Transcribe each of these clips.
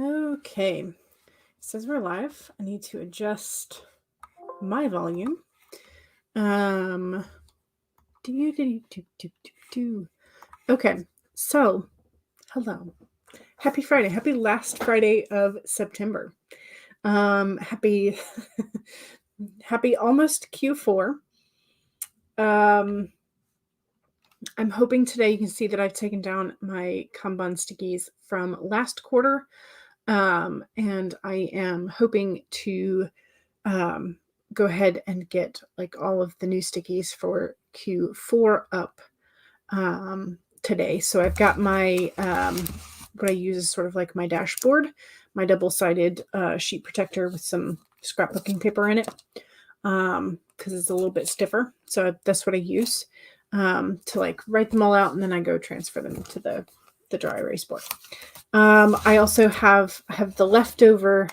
Okay, it says we're live. I need to adjust my volume. Okay, so hello. Happy Friday. Happy last Friday of September. Happy happy almost Q4. I'm hoping today you can see that I've taken down my Kanban stickies from last quarter. And I am hoping to go ahead and get like all of the new stickies for Q4 up today. So I've got my what I use is sort of like my dashboard, my double-sided sheet protector with some scrapbooking paper in it because it's a little bit stiffer. So that's what I use to like write them all out, and then I go transfer them to the dry erase board. I also have the leftover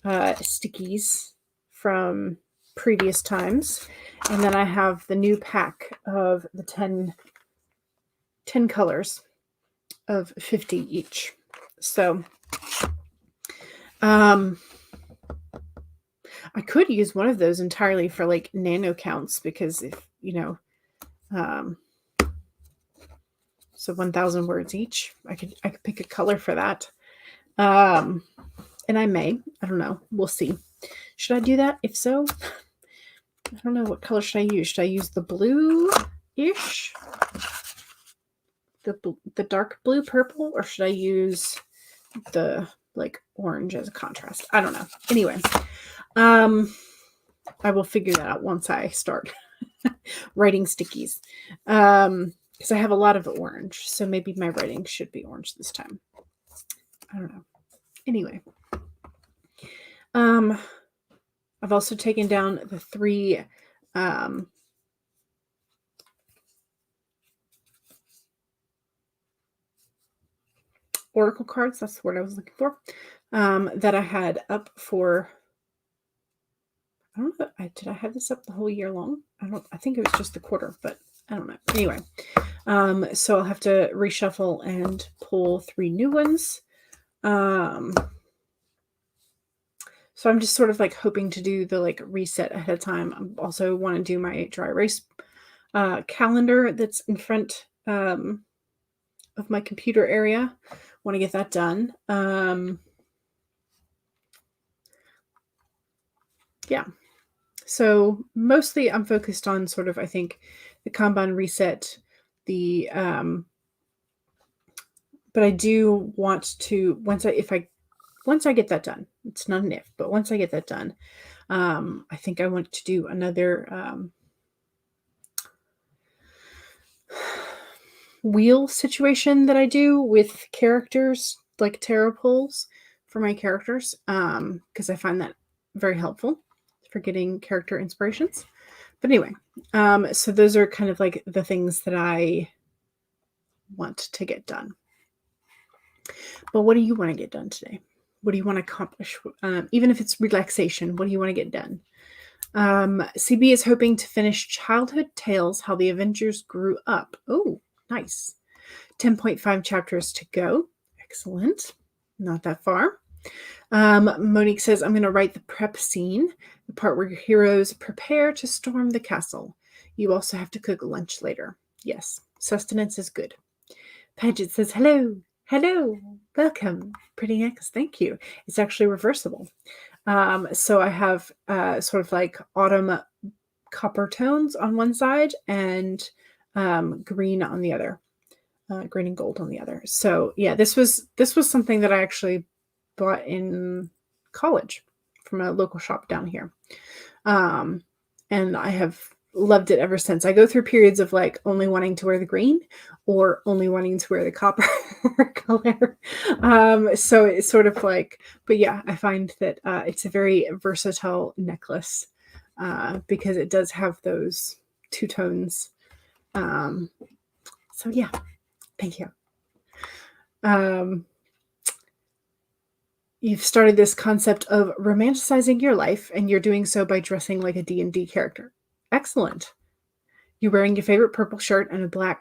stickies from previous times, and then I have the new pack of the 10 colors of 50 each. So I could use one of those entirely for like nano counts, because if so 1,000 words each, I could pick a color for that. And I may, I don't know, we'll see. Should I do that? If so, I don't know, what color should I use? Should I use the blue-ish? The dark blue purple, or should I use the like orange as a contrast? I don't know. Anyway, I will figure that out once I start writing stickies. Because I have a lot of orange, so maybe my writing should be orange this time. I don't know. Anyway, I've also taken down the 3 oracle cards. That's the word I was looking for. That I had up for. I don't know. Did I have this up the whole year long? I think it was just the quarter, but I don't know. Anyway, so I'll have to reshuffle and pull 3 new ones. So I'm just sort of like hoping to do the like reset ahead of time. I also want to do my dry erase calendar that's in front of my computer area. Want to get that done. Yeah. So mostly I'm focused on sort of, I think, the Kanban reset, but I do want to, once I get that done, it's not an if, but once I get that done, I think I want to do another wheel situation that I do with characters, like tarot pulls for my characters, because I find that very helpful for getting character inspirations. But anyway, so those are kind of like the things that I want to get done. But what do you want to get done today? What do you want to accomplish? Even if it's relaxation, what do you want to get done? CB is hoping to finish Childhood Tales, How the Avengers Grew Up. Oh, nice. 10.5 chapters to go. Excellent. Not that far. Monique says, I'm going to write the prep scene, the part where your heroes prepare to storm the castle. You also have to cook lunch later. Yes, sustenance is good. Paget says, hello, welcome. Pretty necklace, thank you. It's actually reversible. So I have sort of like autumn copper tones on one side and green on the other, green and gold on the other. So yeah, this was something that I actually bought in college from a local shop down here. And I have loved it ever since. I go through periods of like only wanting to wear the green or only wanting to wear the copper color. So it's sort of like, but yeah, I find that it's a very versatile necklace because it does have those 2 tones. So yeah, thank you. You've started this concept of romanticizing your life, and you're doing so by dressing like a D&D character. Excellent. You're wearing your favorite purple shirt and a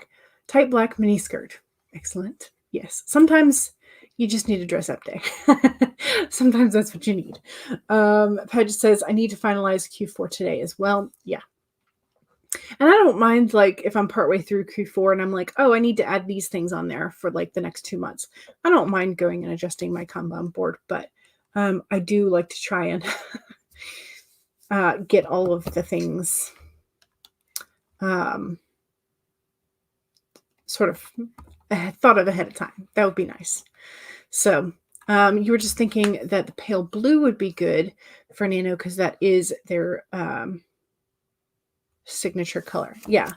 tight black mini skirt. Excellent. Yes. Sometimes You just need a dress up day. Sometimes that's what you need. Paget says, I need to finalize Q4 today as well. Yeah. And I don't mind, like, if I'm partway through Q4 and I'm like, oh, I need to add these things on there for like the next 2 months. I don't mind going and adjusting my Kanban board, but I do like to try and get all of the things sort of thought of ahead of time. That would be nice. So you were just thinking that the pale blue would be good for Nano because that is their signature color. Yeah.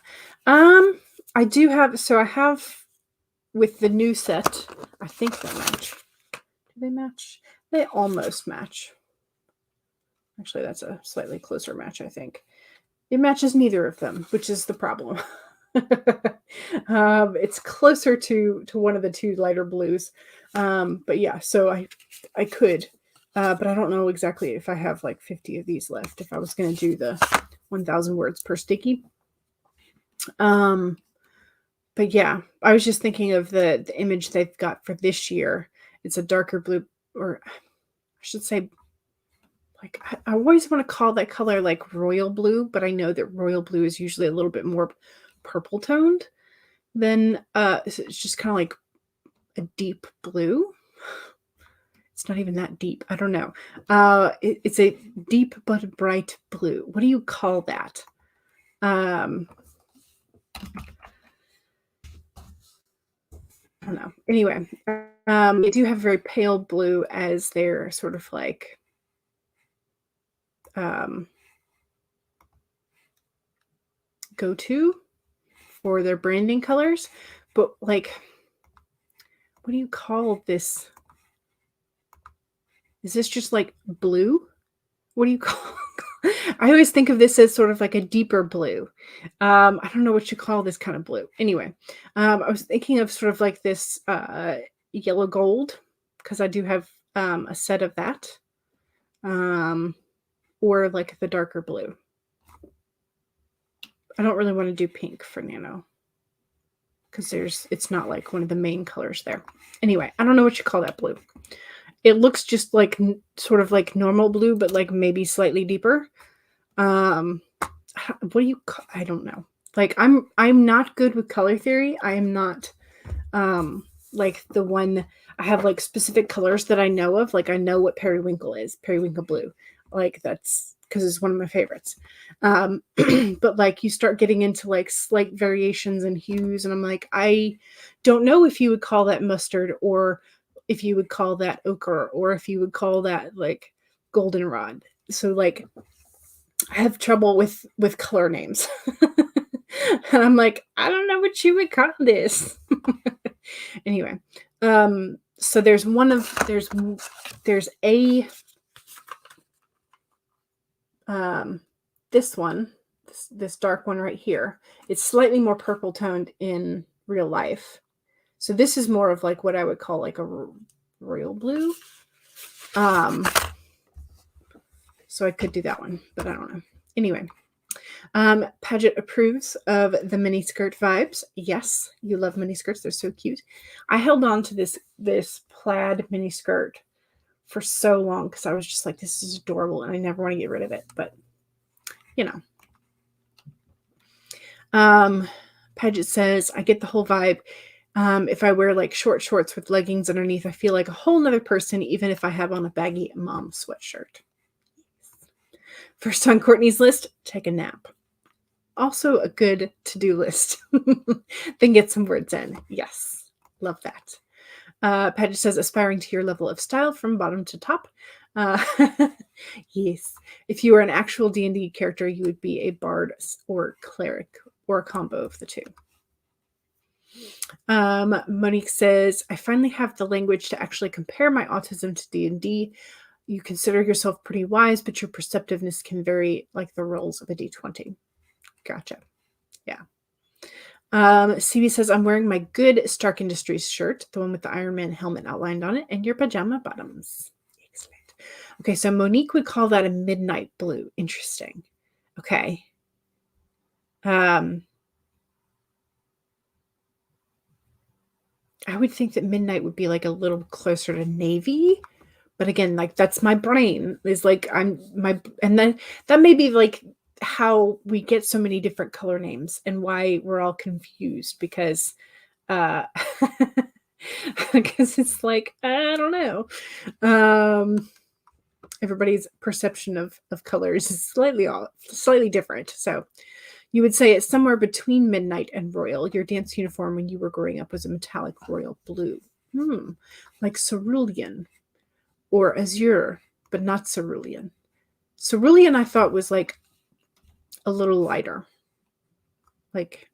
I do have, so I have with the new set, I think they match. Do they match? They almost match. Actually, that's a slightly closer match, I think. It matches neither of them, which is the problem. It's closer to one of the two lighter blues. But yeah, so I could, but I don't know exactly if I have like 50 of these left, if I was going to do the 1,000 words per sticky. But yeah, I was just thinking of the image they've got for this year. It's a darker blue, or I should say, like, I always want to call that color like royal blue, but I know that royal blue is usually a little bit more purple toned than it's just kind of like a deep blue. It's not even that deep. I don't know. It's a deep but bright blue. What do you call that? I don't know. Anyway, they do have very pale blue as their sort of like go-to for their branding colors. But like, what do you call this? Is this just like blue? What do you call? I always think of this as sort of like a deeper blue. I don't know what you call this kind of blue. Anyway, I was thinking of sort of like this yellow gold, because I do have a set of that, or like the darker blue. I don't really want to do pink for Nano because it's not like one of the main colors there. Anyway, I don't know what you call that blue. It looks just like sort of like normal blue, but like maybe slightly deeper. What do you call? I don't know. Like I'm not good with color theory. I am not like the one. I have like specific colors that I know of. Like I know what periwinkle is, periwinkle blue. Like that's because it's one of my favorites. But like you start getting into like slight variations in hues, and I'm like, I don't know if you would call that mustard, or if you would call that ochre, or if you would call that like goldenrod. So like I have trouble with color names. And I'm like, I don't know what you would call this. Anyway, so there's a this one, this dark one right here. It's slightly more purple toned in real life. So this is more of like what I would call like a royal blue. So I could do that one, but I don't know. Anyway, Paget approves of the mini skirt vibes. Yes, you love mini skirts. They're so cute. I held on to this plaid mini skirt for so long because I was just like, this is adorable, and I never want to get rid of it. But, you know. Paget says, I get the whole vibe. If I wear like short shorts with leggings underneath, I feel like a whole nother person, even if I have on a baggy mom sweatshirt. First on Courtney's list, take a nap. Also a good to-do list. Then get some words in. Yes, love that. Paget says, aspiring to your level of style from bottom to top. Yes. If you were an actual D&D character, you would be a bard or cleric, or a combo of the two. Monique says, I finally have the language to actually compare my autism to D&D. You consider yourself pretty wise, but your perceptiveness can vary like the rolls of a D20. Gotcha. Yeah. CB says, I'm wearing my good Stark Industries shirt, the one with the Iron Man helmet outlined on it, and your pajama bottoms. Excellent. Okay, so Monique would call that a midnight blue. Interesting. Okay. I I would think that midnight would be like a little closer to navy. But again, like that's my brain is like and then that may be like how we get so many different color names and why we're all confused because uh because it's like I don't know. Everybody's perception of colors is slightly different. So you would say it's somewhere between midnight and royal. Your dance uniform when you were growing up was a metallic royal blue. Like cerulean or azure, but not cerulean. Cerulean I thought was like a little lighter. Like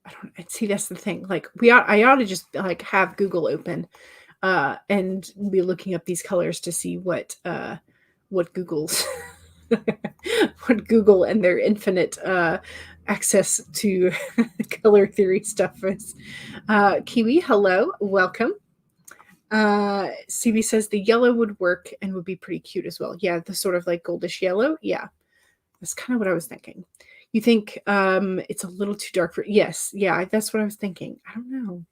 I don't see that's the thing. Like I ought to just like have Google open and be looking up these colors to see what Google's what Google and their infinite access to color theory stuff is. Kiwi, hello, welcome. CB says the yellow would work and would be pretty cute as well. Yeah, the sort of like goldish yellow. Yeah, that's kind of what I was thinking. You think it's a little too dark for? Yes, yeah, that's what I was thinking. I don't know.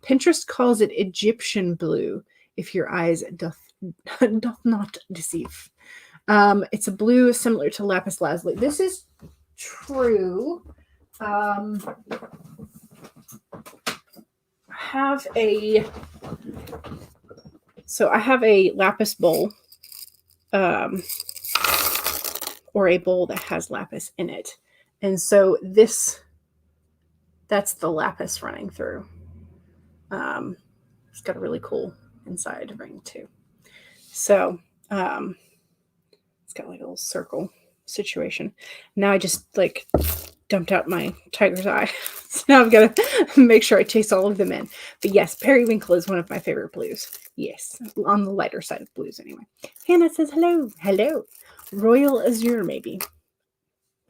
Pinterest calls it Egyptian blue. If your eyes doth not deceive. It's a blue similar to lapis lazuli. This is true. I have a lapis bowl, or a bowl that has lapis in it, and so that's the lapis running through. It's got a really cool inside ring too. So it's got like a little circle situation. Now I just like dumped out my tiger's eye. So now I've got to make sure I chase all of them in. But yes, periwinkle is one of my favorite blues. Yes, on the lighter side of blues anyway. Hannah says hello. Hello. Royal azure, maybe.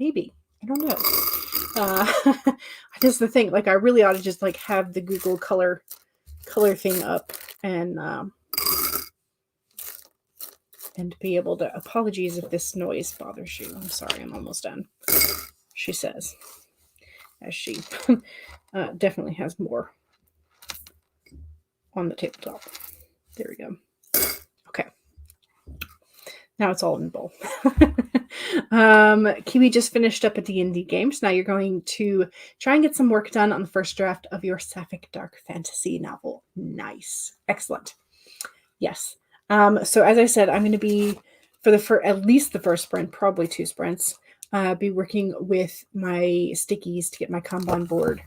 Maybe. I don't know. That's the thing. Like I really ought to just like have the Google color thing up and be able to. Apologies if this noise bothers you. I'm sorry. I'm almost done. She says, as she definitely has more on the tabletop. There we go. Okay. Now it's all in the bowl. Kiwi just finished up a D&D game, so now you're going to try and get some work done on the first draft of your sapphic dark fantasy novel. Nice. Excellent. Yes. So as I said, I'm going to be, for at least the first sprint, probably 2 sprints, be working with my stickies to get my Kanban board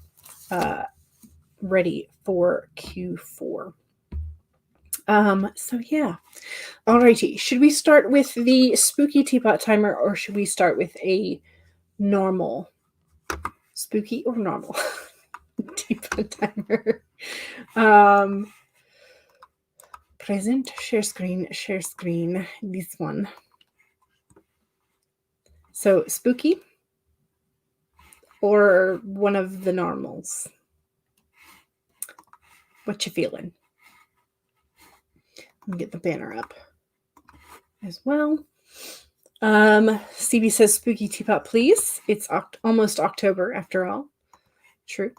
ready for Q4. So yeah. Alrighty. Should we start with the spooky teapot timer or should we start with a normal spooky or normal teapot timer? Present, share screen, this one. So spooky or one of the normals? What you feeling? Let me get the banner up as well. CB says spooky teapot, please. It's almost October after all. True.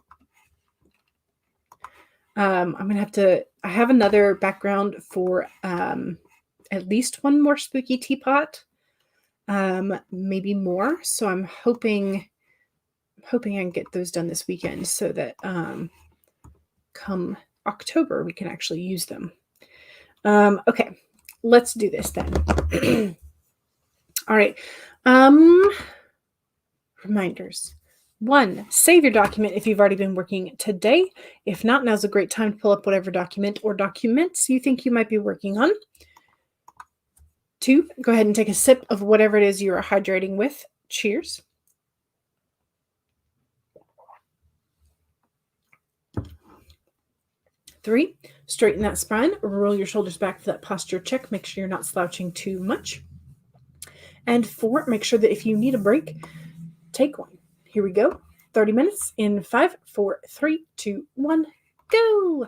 I'm going to have to, I have another background for at least one more spooky teapot, maybe more. So I'm hoping I can get those done this weekend so that come October, we can actually use them. Okay, let's do this then. All right. Reminders. 1, save your document if you've already been working today. If not, now's a great time to pull up whatever document or documents you think you might be working on. 2, go ahead and take a sip of whatever it is you are hydrating with. Cheers. 3, straighten that spine, roll your shoulders back for that posture check. Make sure you're not slouching too much. And 4, make sure that if you need a break, take one. Here we go. 30 minutes in 5, 4, 3, 2, 1, go.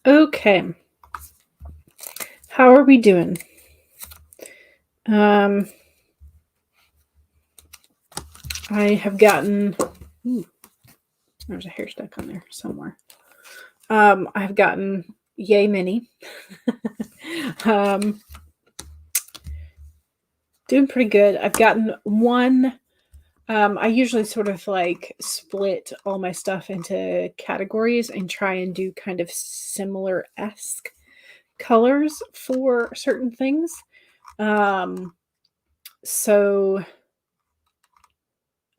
Okay. How are we doing? I have gotten... Ooh, there's a hair stuck on there somewhere. I've gotten yay many. Doing pretty good. I've gotten one. I usually sort of like split all my stuff into categories and try and do kind of similar-esque colors for certain things. So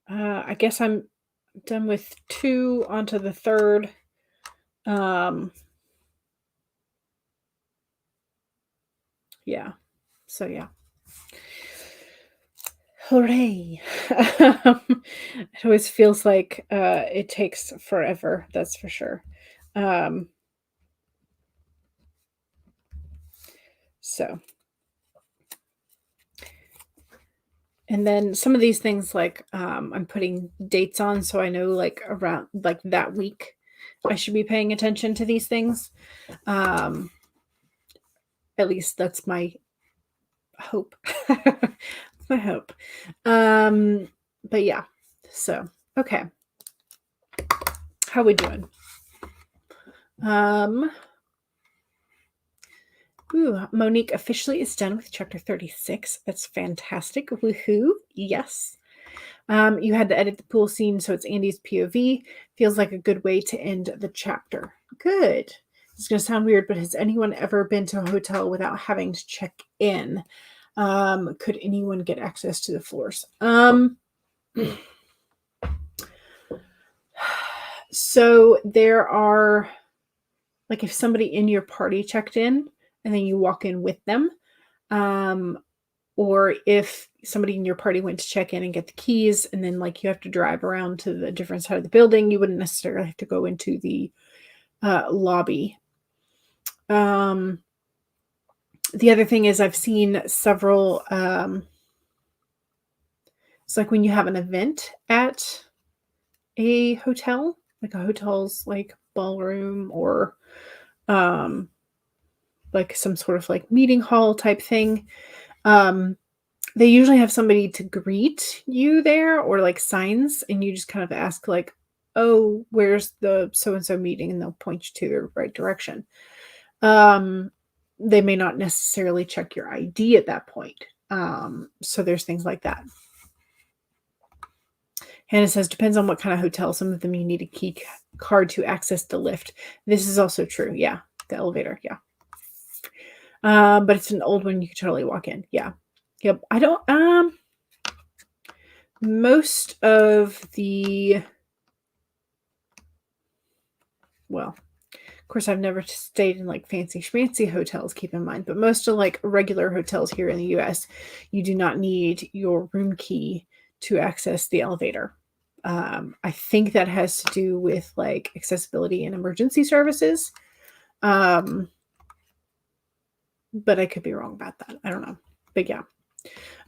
I guess I'm done with 2, onto the 3rd. Yeah. So yeah. Hooray. It always feels like it takes forever, that's for sure. So, and then some of these things, like I'm putting dates on, so I know like around like that week I should be paying attention to these things. At least that's my hope. My hope. But yeah. So, okay. How we doing? Monique officially is done with chapter 36. That's fantastic. Woohoo. Yes. You had to edit the pool scene, so it's Andy's POV. Feels like a good way to end the chapter. Good. It's going to sound weird, but has anyone ever been to a hotel without having to check in? Could anyone get access to the floors? So there are, like, if somebody in your party checked in and then you walk in with them, or if somebody in your party went to check in and get the keys, and then like you have to drive around to the different side of the building, you wouldn't necessarily have to go into the lobby. The other thing is I've seen several, it's like when you have an event at a hotel, like a hotel's like ballroom, or like some sort of like meeting hall type thing. They usually have somebody to greet you there, or like signs, and you just kind of ask like, oh, where's the so-and-so meeting? And they'll point you to the right direction. They may not necessarily check your ID at that point. So there's things like that. Hannah says, depends on what kind of hotel. Some of them you need a key card to access the lift. This is also true. Yeah. The elevator. Yeah. But it's an old one. You could totally walk in. Yeah. Yep. I don't, most of the, well, of course, I've never stayed in like fancy schmancy hotels, keep in mind, but most of like regular hotels here in the US, you do not need your room key to access the elevator. I think that has to do with like accessibility and emergency services. But I could be wrong about that. I don't know. But yeah.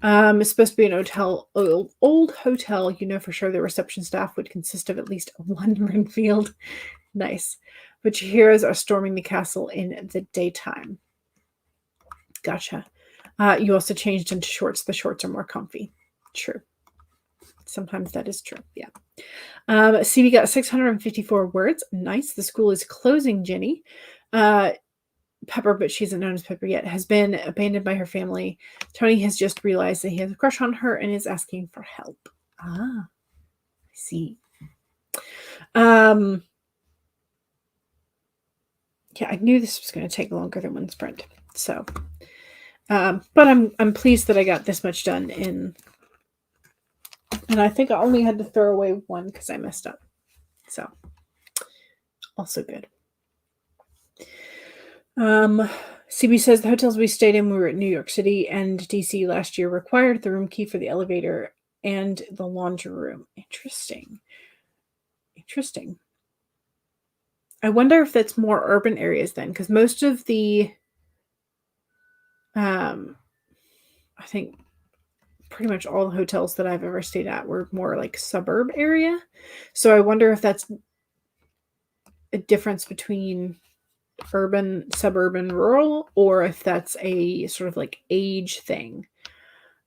It's supposed to be an old hotel. You know for sure the reception staff would consist of at least one Renfield. Nice. But your heroes are storming the castle in the daytime. Gotcha. You also changed into shorts. The shorts are more comfy. True. Sometimes that is true. Yeah. CB got 654 words. Nice. The school is closing, Jenny. Pepper, but she isn't known as Pepper yet, has been abandoned by her family. Tony has just realized that he has a crush on her and is asking for help. Ah, I see. Yeah, I knew this was going to take longer than one sprint. So, but I'm pleased that I got this much done in, and I think I only had to throw away one because I messed up. So, also good. CB says the hotels we stayed in, we were at New York City and DC last year, required the room key for the elevator and the laundry room. Interesting. I wonder if that's more urban areas then, because most of the, I think pretty much all the hotels that I've ever stayed at were more like suburb area. So I wonder if that's a difference between urban, suburban, rural, or if that's a sort of like age thing,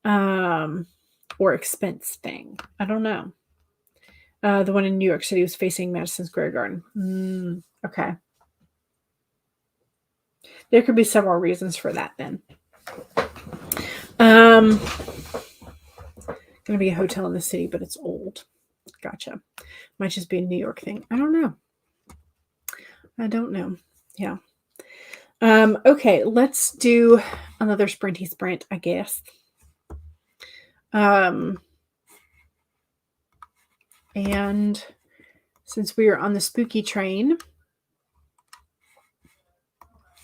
or expense thing. I don't know. The one in New York City was facing Madison Square Garden. Okay. There could be several reasons for that then. Going to be a hotel in the city, but it's old. Gotcha. Might just be a New York thing. I don't know. Yeah. Okay, let's do another sprinty sprint, I guess. And since we are on the spooky train,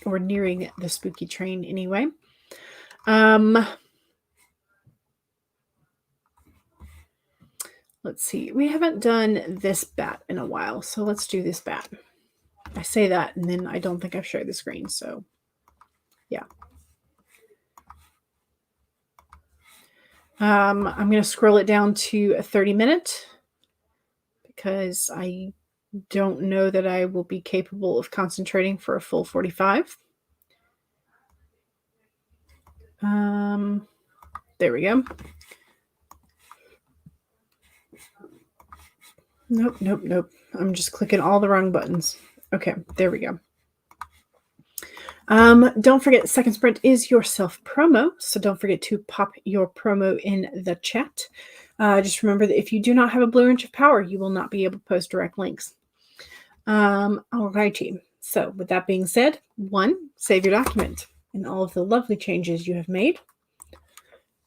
or nearing the spooky train anyway, let's see. We haven't done this bat in a while, so let's do this bat. I say that, and then I don't think I've shared the screen, so yeah. I'm going to scroll it down to a 30-minute because I don't know that I will be capable of concentrating for a full 45. There we go. Nope. I'm just clicking all the wrong buttons. Okay, there we go. Don't forget, second sprint is your self-promo, so don't forget to pop your promo in the chat. Just remember that if you do not have a blue inch of power, you will not be able to post direct links. Alrighty. So with that being said, 1, save your document and all of the lovely changes you have made.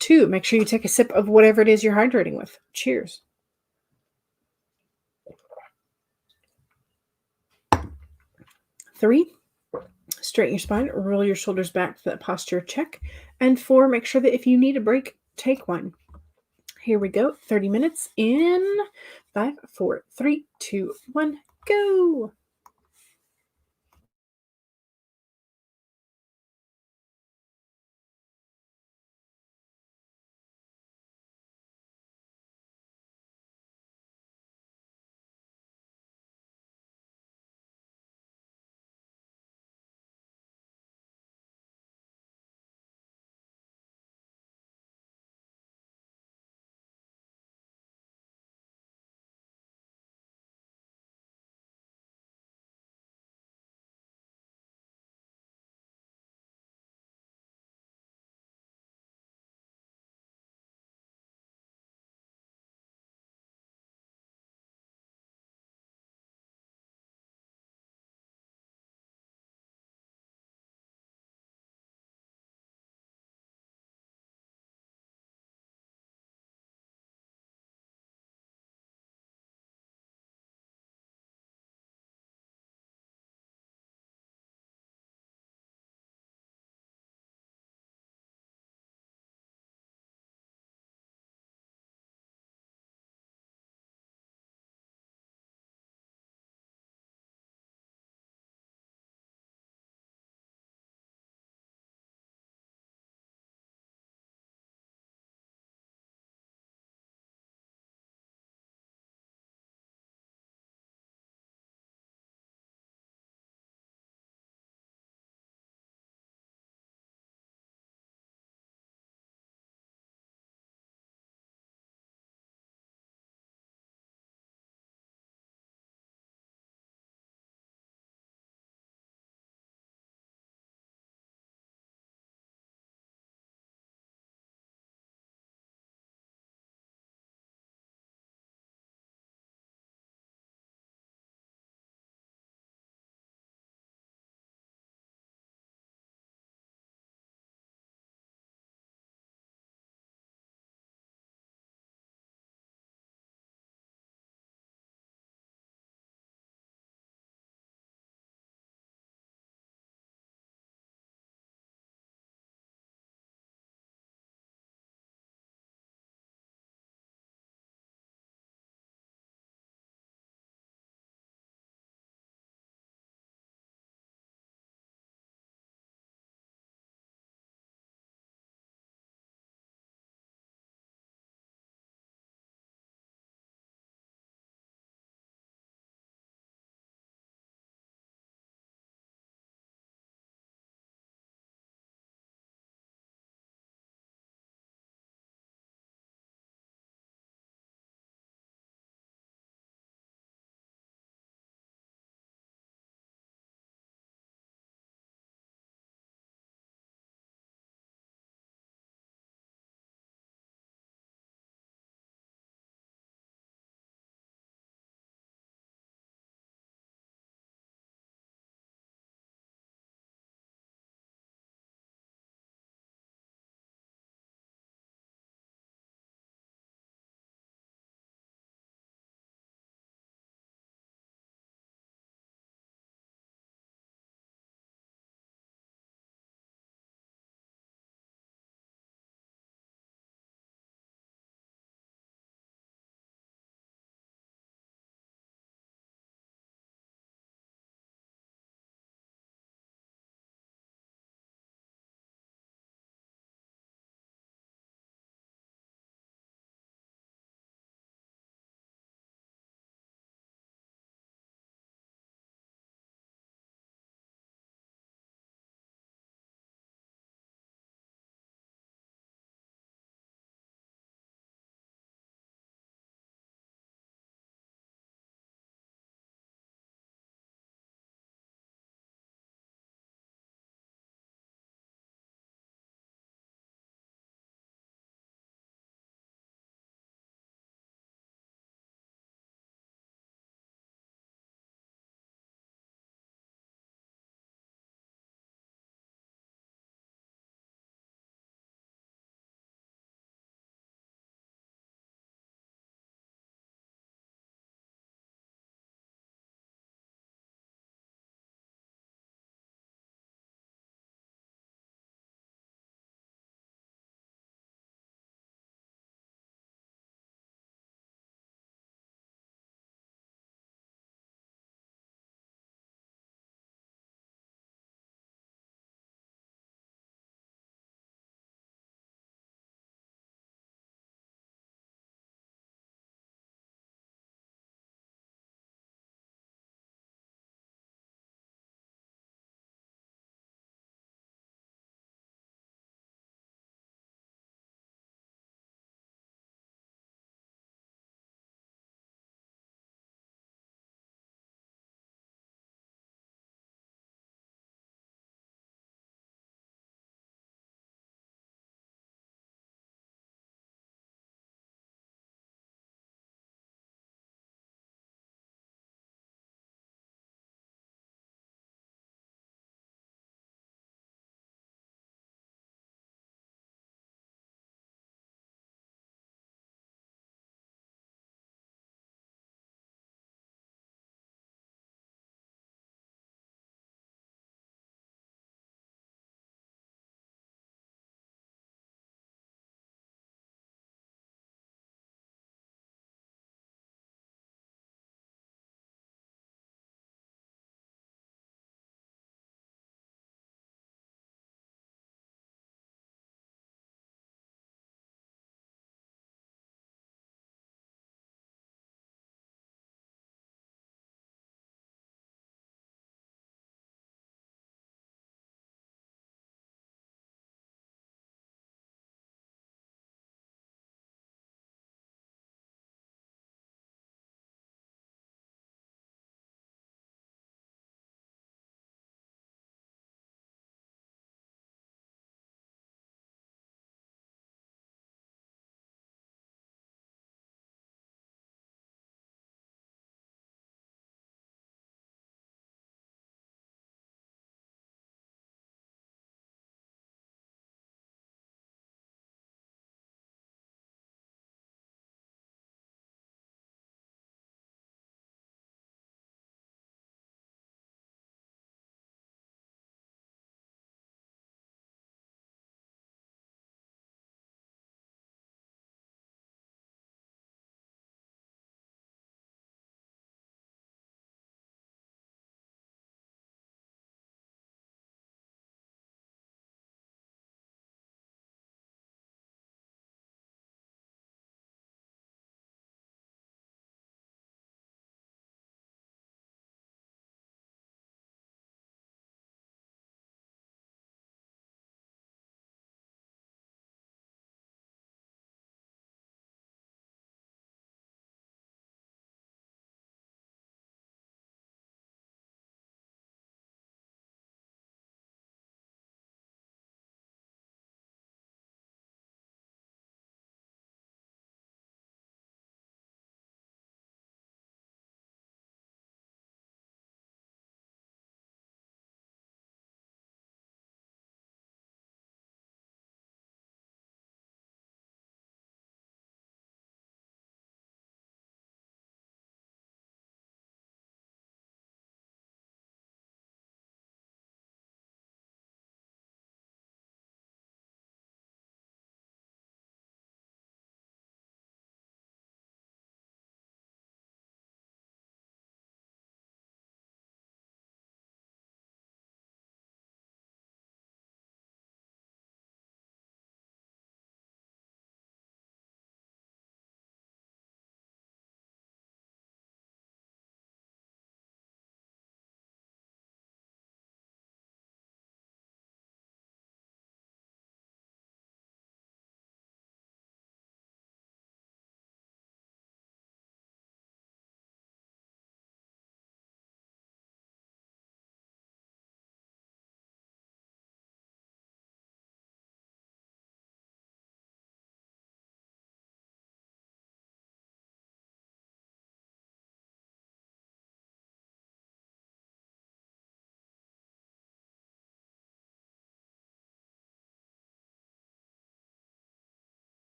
2, make sure you take a sip of whatever it is you're hydrating with. Cheers. 3, straighten your spine, roll your shoulders back for that posture check. And 4, make sure that if you need a break, take one. Here we go. 30 minutes in 5, 4, 3, 2, 1, go.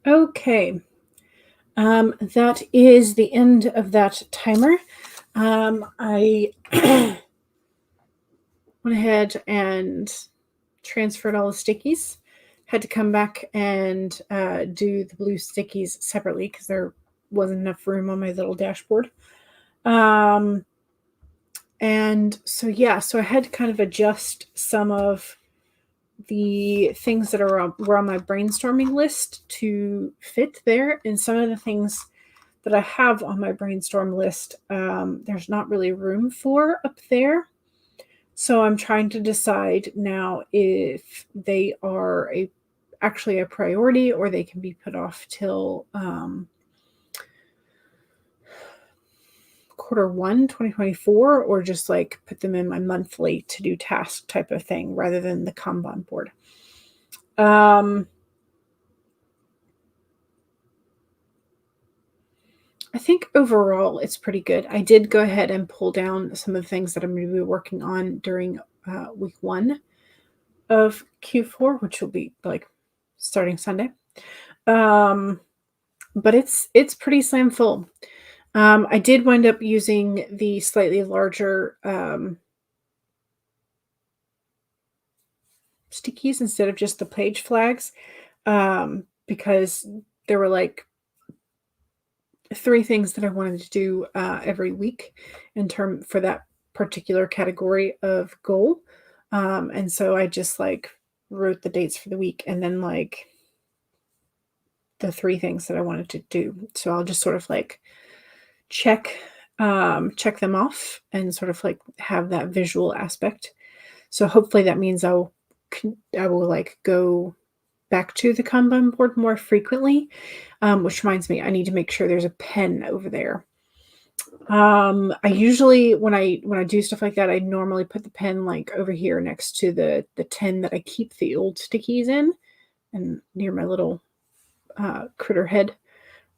Okay. That is the end of that timer. I went ahead and transferred all the stickies. Had to come back and do the blue stickies separately because there wasn't enough room on my little dashboard. And so, yeah, so I had to kind of adjust some of the things that were on my brainstorming list to fit there. And some of the things that I have on my brainstorm list, there's not really room for up there. So I'm trying to decide now if they are actually a priority or they can be put off till Q1 2024, or just like put them in my monthly to-do task type of thing rather than the Kanban board. I think overall it's pretty good. I did go ahead and pull down some of the things that I'm going to be working on during week 1 of Q4, which will be like starting Sunday. But it's pretty slam full. I did wind up using the slightly larger stickies instead of just the page flags, because there were like 3 things that I wanted to do every week for that particular category of goal. And so I just like wrote the dates for the week and then like the 3 things that I wanted to do. So I'll just sort of like check them off and sort of like have that visual aspect. So hopefully that means I will like go back to the Kanban board more frequently, which reminds me, I need to make sure there's a pen over there. I usually when I do stuff like that, I normally put the pen like over here next to the tin that I keep the old stickies in, and near my little critter head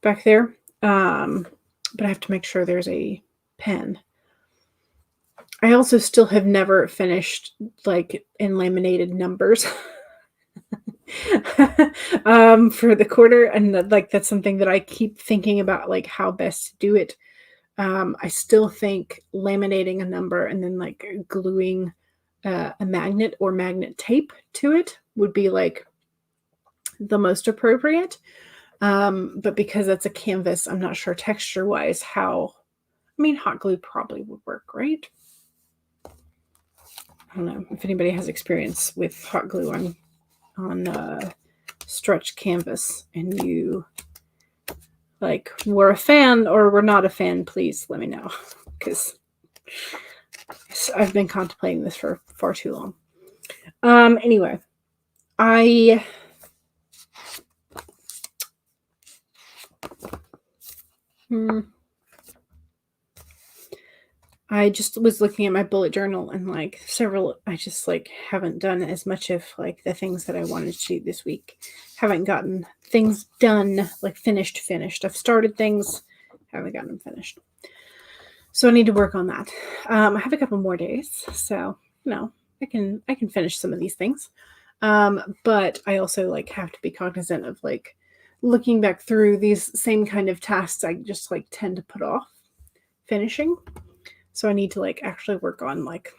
back there. But I have to make sure there's a pen. I also still have never finished like in laminated numbers for the quarter, and like that's something that I keep thinking about, like how best to do it. I still think laminating a number and then like gluing a magnet or magnet tape to it would be like the most appropriate. But because that's a canvas, I'm not sure texture wise how. I mean, hot glue probably would work, right? I don't know if anybody has experience with hot glue on stretched canvas and you like were a fan or were not a fan, please let me know, because I've been contemplating this for far too long. Anyway, I just was looking at my bullet journal and like I just like haven't done as much of like the things that I wanted to do this week. Haven't gotten things done, like finished. I've started things, haven't gotten them finished. So I need to work on that. I have a couple more days, so I can finish some of these things. But I also like have to be cognizant of like looking back through these same kind of tasks I just like tend to put off finishing. So I need to like actually work on like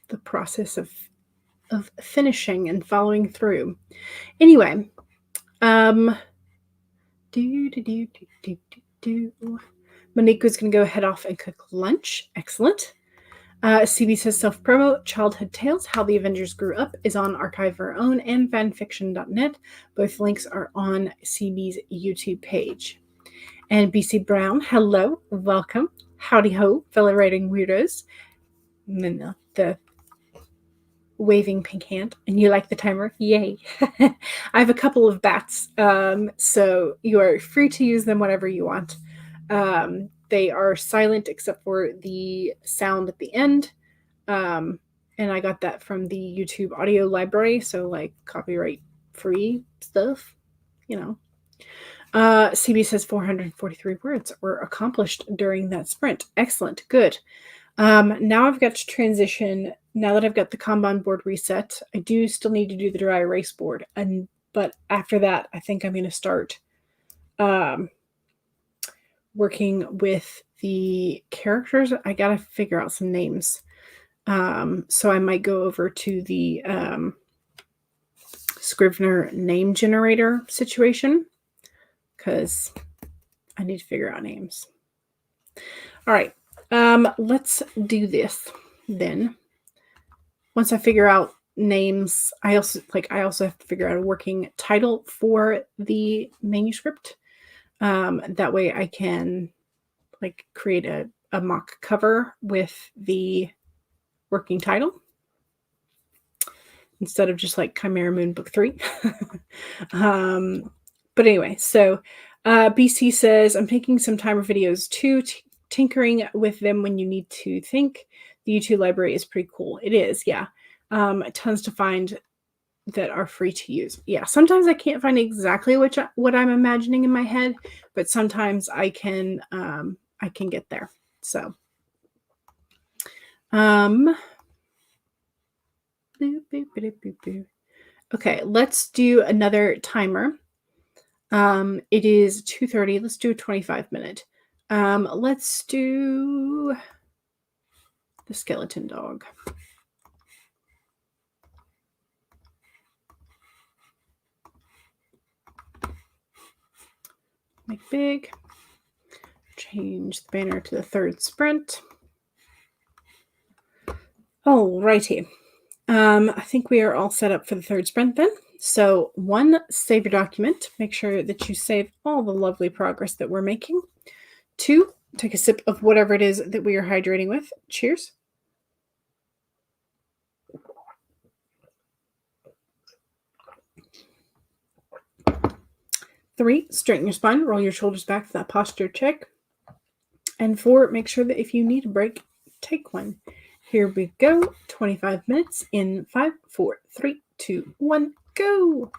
the process of finishing and following through. Anyway, Moniko's gonna go head off and cook lunch. Excellent. CB says self-promo, Childhood Tales, How the Avengers Grew Up is on Archive of Our Own and fanfiction.net. Both links are on CB's YouTube page. And BC Brown, hello, welcome. Howdy ho, fellow writing weirdos. No, the waving pink hand. And you like the timer? Yay. I have a couple of bats, so you are free to use them whenever you want. They are silent except for the sound at the end. And I got that from the YouTube audio library, so like copyright free stuff, CB says 443 words were accomplished during that sprint. Excellent. Good. Now I've got to transition. Now that I've got the Kanban board reset, I do still need to do the dry erase board. But after that, I think I'm going to start working with the characters. I got to figure out some names. So I might go over to the Scrivener name generator situation because I need to figure out names. All right. Let's do this then. Once I figure out names, I also have to figure out a working title for the manuscript. That way I can create a mock cover with the working title instead of just like Chimera Moon Book 3. But anyway, so BC says, I'm taking some timer videos too, tinkering with them when you need to think. The YouTube library is pretty cool. It is, yeah. Tons to find that are free to use. Yeah, sometimes I can't find exactly what I'm imagining in my head, but sometimes I can get there. So okay, let's do another timer. It is 2:30. Let's do a 25-minute. Let's do the skeleton dog. Make big. Change the banner to the third sprint. Alrighty. I think we are all set up for the third sprint then. So 1, save your document. Make sure that you save all the lovely progress that we're making. 2, take a sip of whatever it is that we are hydrating with. Cheers. 3, straighten your spine, roll your shoulders back for that posture check. And 4, make sure that if you need a break, take one. Here we go. 25 minutes in 5, 4, 3, 2, 1, go.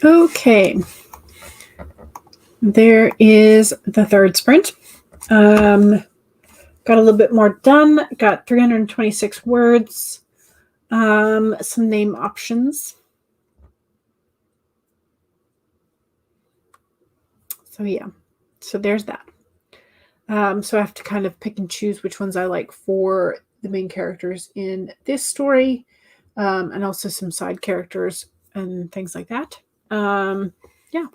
Okay. There is the third sprint. Got a little bit more done. Got 326 words. Some name options. So yeah, so there's that. So I have to kind of pick and choose which ones I like for the main characters in this story, and also some side characters and things like that. Yeah.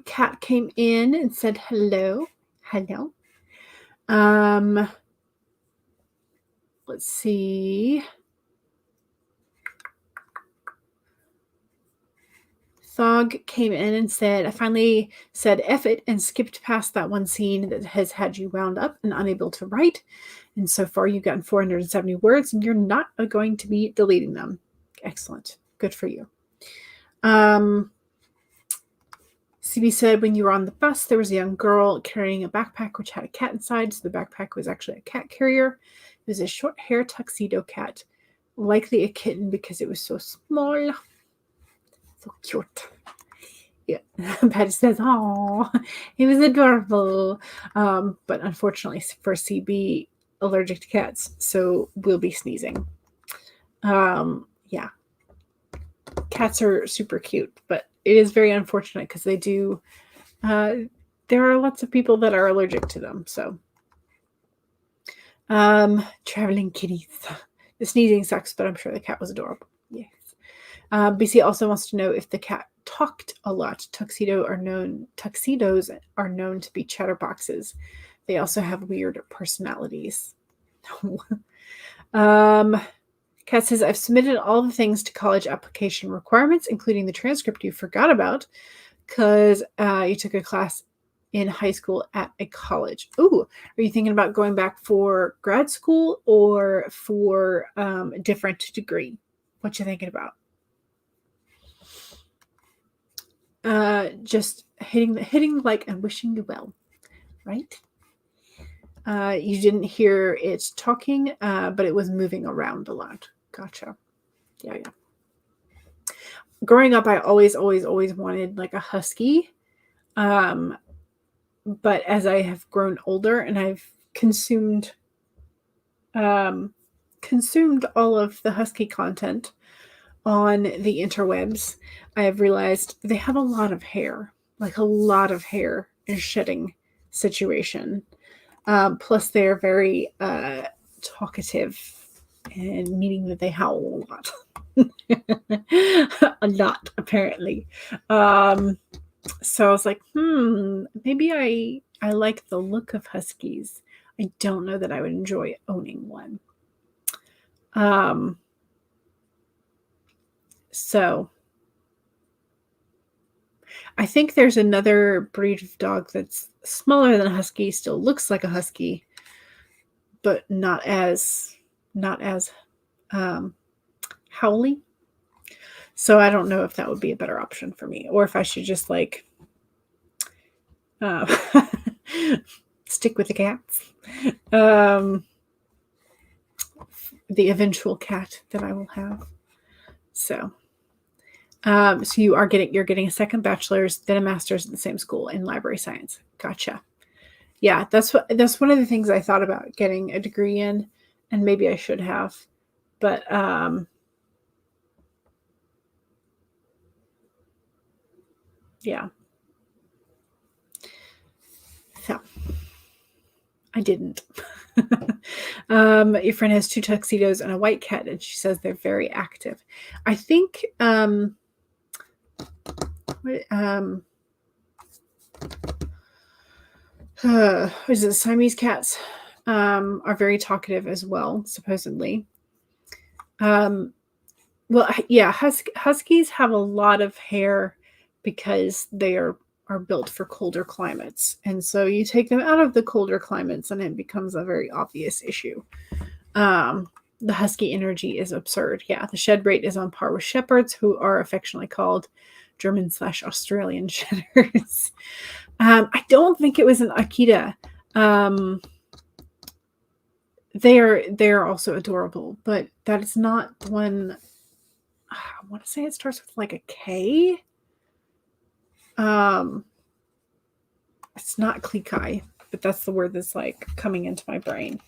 Kat came in and said hello. Hello. Let's see. Thog came in and said, I finally said F it and skipped past that one scene that has had you wound up and unable to write. And so far you've gotten 470 words and you're not going to be deleting them. Excellent. Good for you. CB said, when you were on the bus, there was a young girl carrying a backpack which had a cat inside. So the backpack was actually a cat carrier. It was a short hair tuxedo cat, likely a kitten because it was so small. So cute. Yeah. Patty says, oh, he was adorable. But unfortunately for CB, allergic to cats, so we'll be sneezing. Yeah. Cats are super cute, but it is very unfortunate because they do, there are lots of people that are allergic to them, so. Traveling kitties. The sneezing sucks, but I'm sure the cat was adorable. Yes. BC also wants to know if the cat talked a lot. Tuxedos are known to be chatterboxes. They also have weird personalities. Kat says, I've submitted all the things to college application requirements, including the transcript you forgot about because you took a class in high school at a college. Ooh, are you thinking about going back for grad school or for a different degree? What you thinking about? Just hitting the like and wishing you well, right? You didn't hear it talking, but it was moving around a lot. Gotcha. Yeah. Growing up, I always wanted like a husky. But as I have grown older and I've consumed all of the husky content on the interwebs, I have realized they have a lot of hair, like a lot of hair and shedding situation. Plus, they're very talkative, and meaning that they howl a lot. A lot, apparently. So I was like, maybe I like the look of huskies. I don't know that I would enjoy owning one. So I think there's another breed of dog that's smaller than a husky, still looks like a husky, but not as howly. So I don't know if that would be a better option for me, or if I should just like stick with the cats. The eventual cat that I will have. So you're getting a second bachelor's, then a master's at the same school in library science. Gotcha. Yeah, that's one of the things I thought about getting a degree in, and maybe I should have, but yeah. So I didn't. Your friend has 2 tuxedos and a white cat, and she says they're very active. I think is it Siamese cats are very talkative as well, supposedly. Well, yeah, huskies have a lot of hair because they are built for colder climates. And so you take them out of the colder climates and it becomes a very obvious issue. The husky energy is absurd. Yeah, the shed rate is on par with shepherds, who are affectionately called German/Australian shedders. I don't think it was an Akita. They are also adorable, but that is not the one. I want to say it starts with like a K. It's not Klekai, but that's the word that's like coming into my brain.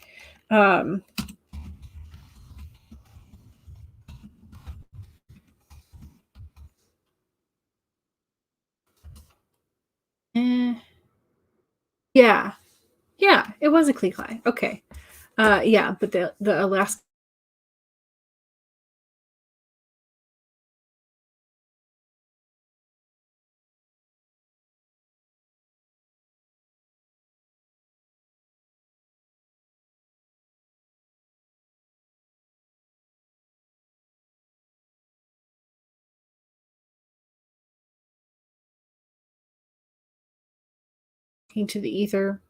Yeah. Yeah, it was a Klekai. Okay. Yeah, but the Alaska into the ether.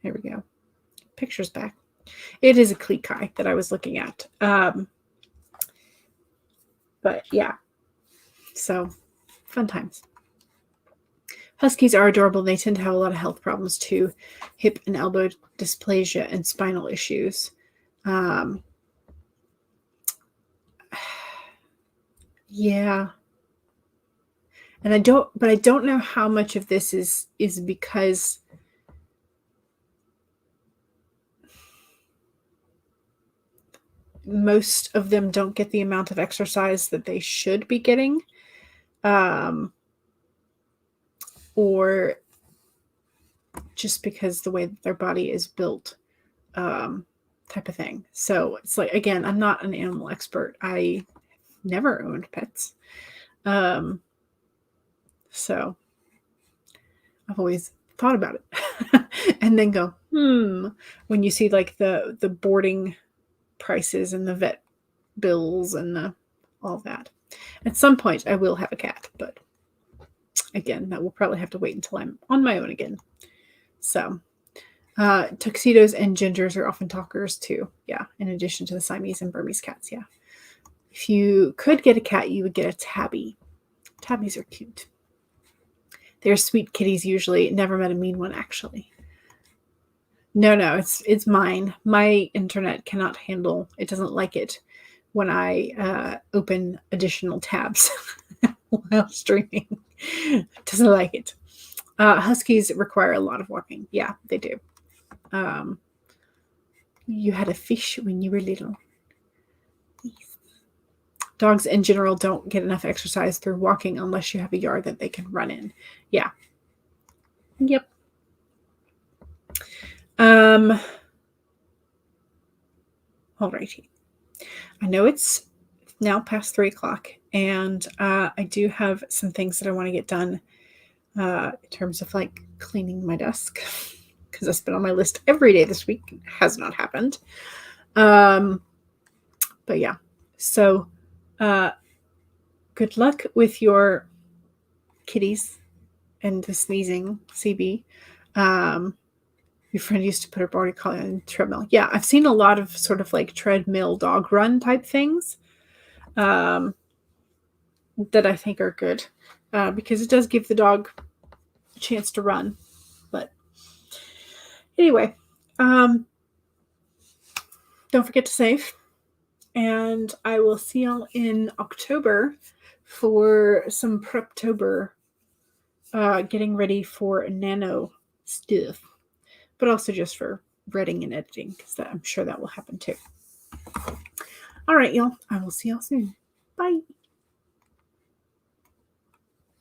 There we go. Picture's back. It is a Klekai that I was looking at. But yeah. So fun times. Huskies are adorable. They tend to have a lot of health problems too. Hip and elbow dysplasia and spinal issues. Yeah. And I don't know how much of this is because most of them don't get the amount of exercise that they should be getting. Or just because the way that their body is built, type of thing. So it's like, again, I'm not an animal expert. I never owned pets. So I've always thought about it and then go, when you see like the boarding prices and the vet bills and all that. At some point I will have a cat, but again, that will probably have to wait until I'm on my own again. So tuxedos and gingers are often talkers too. Yeah, in addition to the Siamese and Burmese cats. Yeah. If you could get a cat, you would get a tabby. Tabbies are cute. They're sweet kitties usually. Never met a mean one, actually. No, it's mine. My internet cannot handle, it doesn't like it when I open additional tabs while streaming. It doesn't like it. Huskies require a lot of walking. Yeah, they do. You had a fish when you were little. Dogs in general don't get enough exercise through walking unless you have a yard that they can run in. Yeah. Yep. Alrighty. I know it's now past 3:00, and I do have some things that I want to get done in terms of like cleaning my desk because that's been on my list every day this week. It has not happened. But yeah. So good luck with your kitties and the sneezing, CB. Your friend used to put her border collie on a treadmill. Yeah, I've seen a lot of sort of like treadmill dog run type things that I think are good because it does give the dog a chance to run. But anyway, don't forget to save. And I will see y'all in October for some Preptober, getting ready for nano stuff, but also just for writing and editing because I'm sure that will happen too. All right, y'all. I will see y'all soon. Bye.